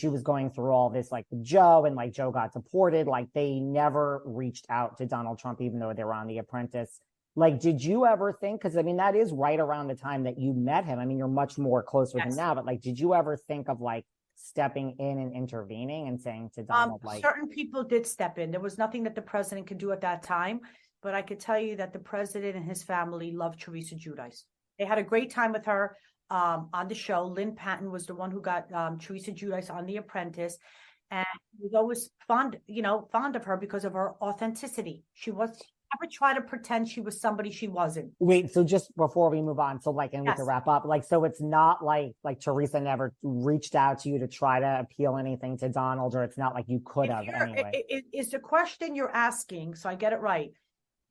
she was going through all this, like with Joe, and like Joe got deported. Like they never reached out to Donald Trump, even though they were on The Apprentice. Like, did you ever think, because I mean, that is right around the time that you met him. I mean, you're much more close with him now, but like, did you ever think of like stepping in and intervening and saying to Donald, like, certain people did step in. There was nothing that the president could do at that time, but I could tell you that the president and his family loved Teresa Giudice. They had a great time with her on the show. Lynn Patton was the one who got Teresa Giudice on The Apprentice, and he was always fond of her because of her authenticity. She was never try to pretend she was somebody she wasn't. Wait, so just before we move on, so like, and we can wrap up, like, so it's not like Teresa never reached out to you to try to appeal anything to Donald, or it's not like you could have anyway. Is the question you're asking, so I get it right,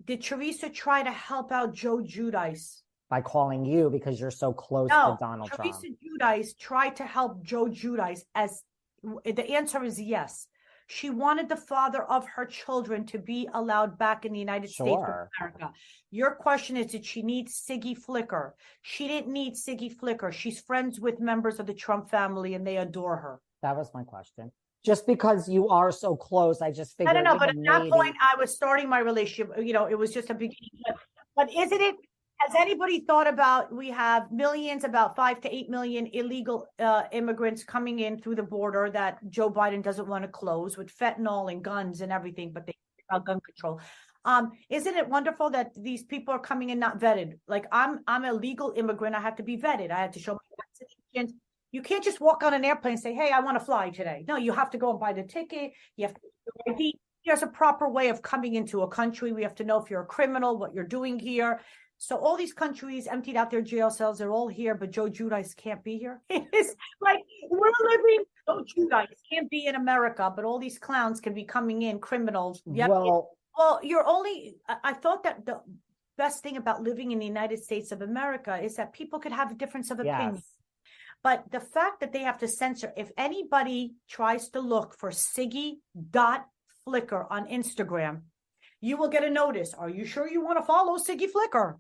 did Teresa try to help out Joe Giudice? By calling you because you're so close to Donald Trump. Teresa Giudice tried to help Joe Giudice, as the answer is yes. She wanted the father of her children to be allowed back in the United States of America. Your question is, did she need Siggy Flicker? She didn't need Siggy Flicker. She's friends with members of the Trump family and they adore her. That was my question. Just because you are so close, I just figured. I don't know, but at that point, I was starting my relationship. It was just a beginning. But isn't it? Has anybody thought about, we have millions, about 5 to 8 million illegal immigrants coming in through the border that Joe Biden doesn't want to close, with fentanyl and guns and everything, but they about gun control. Isn't it wonderful that these people are coming in not vetted? Like I'm a legal immigrant. I have to be vetted. I have to show my vaccinations. You can't just walk on an airplane and say, hey, I want to fly today. No, you have to go and buy the ticket. You have to do ID. There's a proper way of coming into a country. We have to know if you're a criminal, what you're doing here. So all these countries emptied out their jail cells. They're all here, but Joe Giudice can't be here. It's like we're living. Joe Giudice can't be in America, but all these clowns can be coming in, criminals. Well, I thought that the best thing about living in the United States of America is that people could have a difference of opinion. Yes. But the fact that they have to censor, if anybody tries to look for Siggy.Flicker on Instagram, you will get a notice. Are you sure you want to follow Siggy Flicker?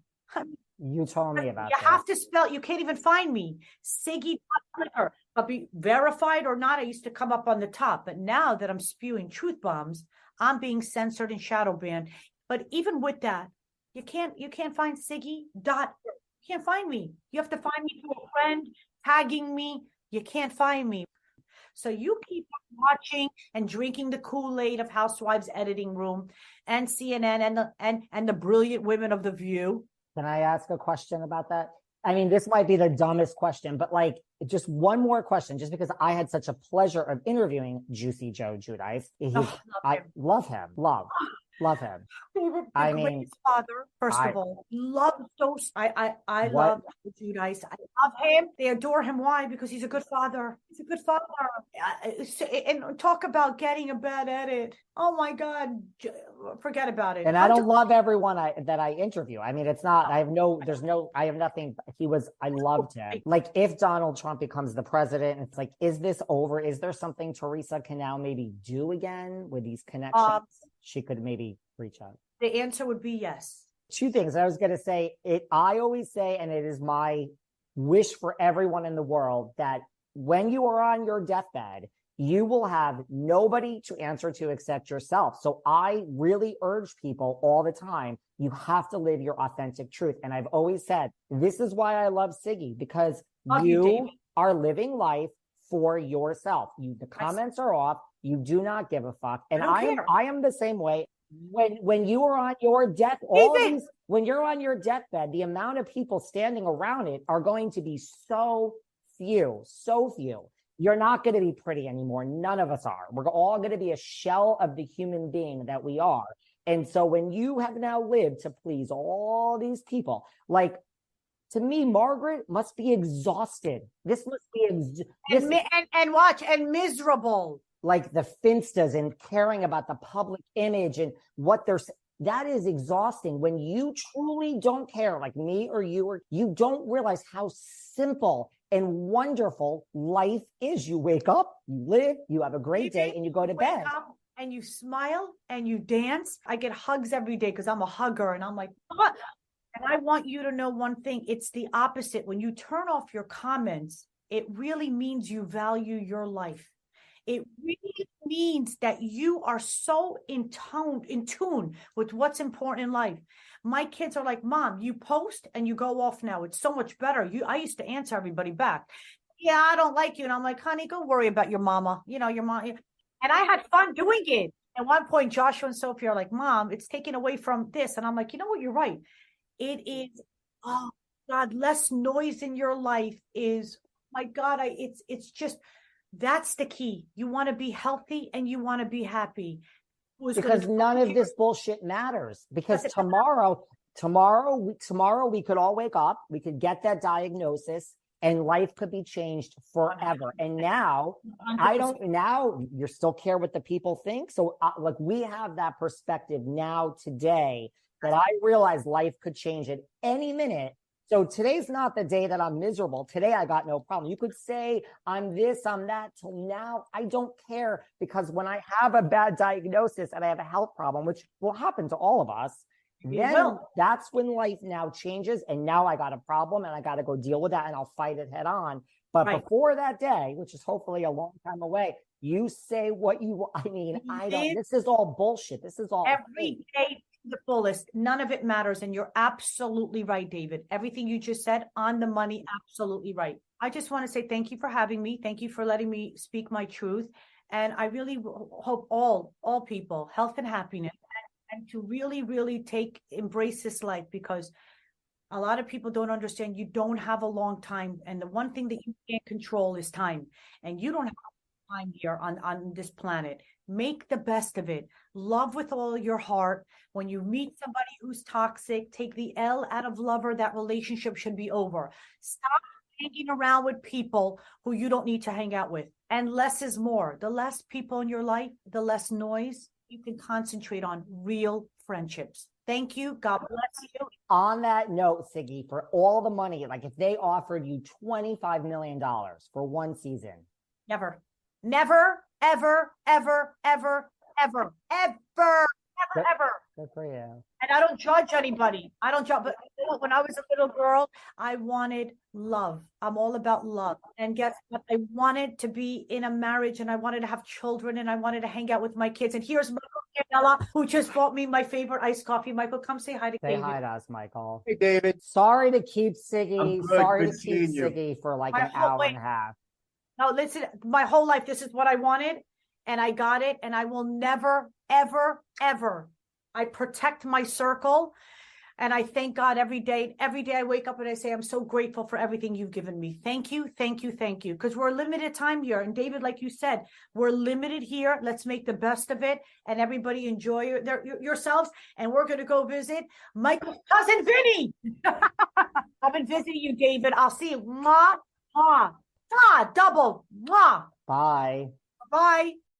You told me about that. You have to spell, you can't even find me. Siggy.Flicker. But be verified or not, I used to come up on the top. But now that I'm spewing truth bombs, I'm being censored and shadow banned. But even with that, you can't find Siggy. You can't find me. You have to find me through a friend, tagging me. You can't find me. So you keep watching and drinking the Kool-Aid of Housewives Editing Room and CNN and the brilliant women of The View. Can I ask a question about that? I mean, this might be the dumbest question, but like just one more question, just because I had such a pleasure of interviewing Juicy Joe Giudice. I love him. Love him. I mean, father, first of all, love those. I love Giudice. I love him. They adore him. Why? Because he's a good father. He's a good father. And talk about getting a bad edit. Oh my God, forget about it. And I don't love everyone that I interview. I mean, it's not. I have nothing. I loved him. Like, if Donald Trump becomes the president, it's like, is this over? Is there something Teresa can now maybe do again with these connections? She could maybe reach out. The answer would be yes. Two things. I was going to say I always say, and it is my wish for everyone in the world, that when you are on your deathbed, you will have nobody to answer to except yourself. So I really urge people all the time, you have to live your authentic truth. And I've always said, this is why I love Siggy, because you are living life for yourself. The comments are off. You do not give a fuck. And I am the same way. When you are on your death, when you're on your deathbed, the amount of people standing around it are going to be so few. You're not going to be pretty anymore. None of us are. We're all going to be a shell of the human being that we are. And so when you have now lived to please all these people, like, to me, Margaret must be exhausted. This must be and miserable. Like the Finstas and caring about the public image and what that is exhausting when you truly don't care, like me or you don't realize how simple and wonderful life is. You wake up, you live, you have a great day, and you go to bed. And you smile and you dance. I get hugs every day because I'm a hugger, and I'm like, what? And I want you to know one thing. It's the opposite. When you turn off your comments, it really means you value your life. it really means that you are so in tune with what's important in life. My kids are like, Mom, you post and you go off now. It's so much better. I used to answer everybody back. Yeah, I don't like you. And I'm like, honey, go worry about your mama. You know, your mom. And I had fun doing it. At one point, Joshua and Sophie are like, Mom, it's taken away from this. And I'm like, you know what? You're right. It is, oh God, less noise in your life is, my God, it's just, that's the key. You want to be healthy and you want to be happy. Because none of this bullshit matters. Because tomorrow we could all wake up, we could get that diagnosis, and life could be changed forever. And now, 100%. Now you still care what the people think. So like we have that perspective now today that I realize life could change at any minute. So today's not the day that I'm miserable. Today I got no problem. You could say I'm this, I'm that. Till now, I don't care, because when I have a bad diagnosis and I have a health problem, which will happen to all of us, then that's when life now changes. And now I got a problem and I got to go deal with that, and I'll fight it head on. But before that day, which is hopefully a long time away, you say what you, this is all bullshit. This is all every day. The fullest. None of it matters. And you're absolutely right, David. Everything you just said, on the money, absolutely right. I just want to say thank you for having me. Thank you for letting me speak my truth. And I really hope all people, health and happiness, and to really, really embrace this life, because a lot of people don't understand you don't have a long time. And the one thing that you can't control is time. And you don't have time here on this planet. Make the best of it. Love with all your heart. When you meet somebody who's toxic, take the L out of lover. That relationship should be over. Stop hanging around with people who you don't need to hang out with. And less is more. The less people in your life, the less noise. You can concentrate on real friendships. Thank you. God bless you. On that note, Siggy, for all the money, like if they offered you $25 million for one season. Never, ever, ever, ever, ever, ever, ever. Good for you. And I don't judge anybody. I don't judge. But when I was a little girl, I wanted love. I'm all about love. And guess what? I wanted to be in a marriage, and I wanted to have children, and I wanted to hang out with my kids. And here's Michael, who just bought me my favorite iced coffee. Michael, come say hi to David. Say hi to us, Michael. Hey, David. Sorry to keep Siggy. Sorry to keep Siggy for like an hour and a half. No, listen, my whole life, this is what I wanted, and I got it, and I will never, ever, ever. I protect my circle, and I thank God every day. Every day I wake up and I say, I'm so grateful for everything you've given me. Thank you, thank you, thank you. Because we're a limited time here. And David, like you said, we're limited here. Let's make the best of it, and everybody enjoy yourselves. And we're going to go visit Michael's cousin, Vinny. I've been visiting you, David. I'll see you. Mwah, mwah. Double. Mwah. Bye. Bye.